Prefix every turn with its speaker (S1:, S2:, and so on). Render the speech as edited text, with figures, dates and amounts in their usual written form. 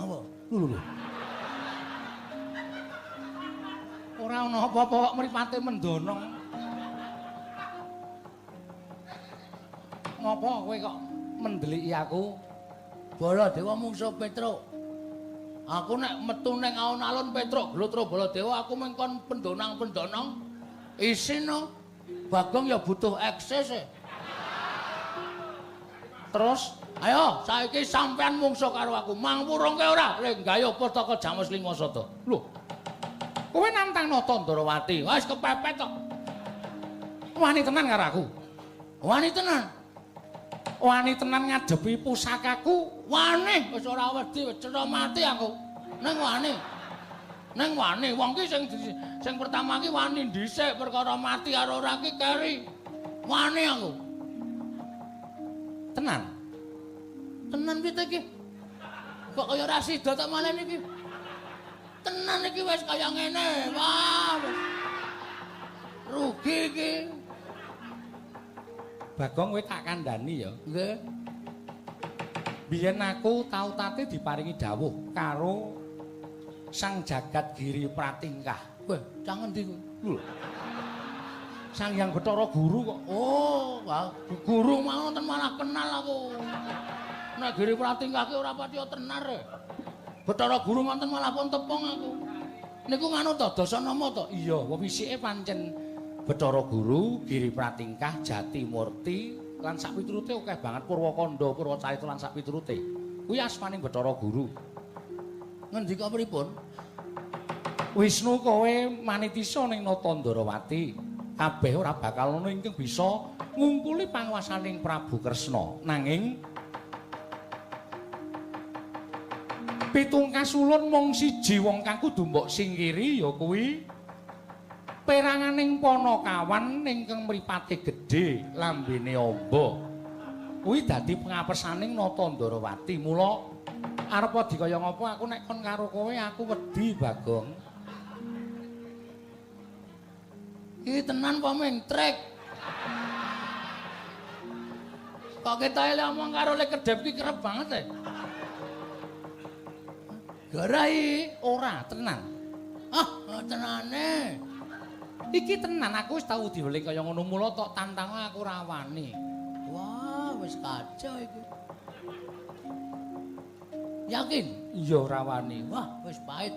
S1: Apa? Lho.
S2: Ora ana apa-apa kok mripate mendonong. Ngopo kowe kok mendeliki aku?
S1: Baladewa mungsuh Petruk. Aku nek metu ning alun-alun Petruk Glotro Baladewa aku mengkon pendonang-pendonong isin no. Bagong ya butuh eksis e. Terus ayo saiki sampean mungsuh karo aku. Mangpurungke ora lenggaya Pustaka Jamus Lingasada.
S2: Lho. Kowe nantang Nata Ndarawati.
S1: Wis kepepet kok.
S2: Wani tenan karo aku.
S1: Wani tenan.
S2: Wani tenan ngadepi pusakaku.
S1: Wani wis ora wedi wis cetha mati aku. Ning wani. Ning wani wong ki sing pertama ki wani dhisik perkara mati karo ora ki keri. Wani aku.
S2: Tenan.
S1: Tenan piye iki? Kok kaya ra sida tak malen iki. Tenan iki wis kaya ngene. Wah. Rugi iki.
S2: Bagong kowe tak kandhani ya.
S1: Nggih.
S2: Biyen aku tau tate diparingi dawuh karo Sang Jagat Giri Pratingkah.
S1: Wah, cang endi kuwi?
S2: Lho. Sang Hyang Bathara Guru kok.
S1: Oh, wah, guru mau ten malah kenal aku. Nek Giri Pratingkah ki ora patiya tenar. Bathara Guru ngoten malah pun tepung aku. Niku nganu to Dasanama to?
S2: Iya, wisike pancen Bathara Guru, Giri Pratingkah, Jati Murti lan sak piturute akeh banget Purwakanda, Purwacarita lan sak piturute. Kuwi asmaning Bathara Guru.
S1: Ngendika pripun?
S2: Wisnu kowe manitisa ning Nata Ndarawati. Kabeh ora bakal ono ingkang bisa ngumpuli panguwasaning Prabu Kresna. Nanging pitungkas ulun mung siji wong kang kudu mbok singkiri ya kuwi peranganing Panakawan ingkang mripate gedhe lambene amba. Kuwi dadi pengapesaning Nata Ndarawati. Mula arep dikaya ngapa aku nek kon karo kowe aku wedi, Bagong.
S1: Iki tenan apa ming trek? Kok ketae ngomong karo le kedep ki kerep banget e. Garai
S2: Ora tenan.
S1: ah tenane.
S2: Iki tenan aku wis tau diweling kaya ngono mula tok tantang aku ora wani.
S1: Wah, wis kacau iki. Yakin?
S2: Iya ora wani.
S1: Wah, wis pahit.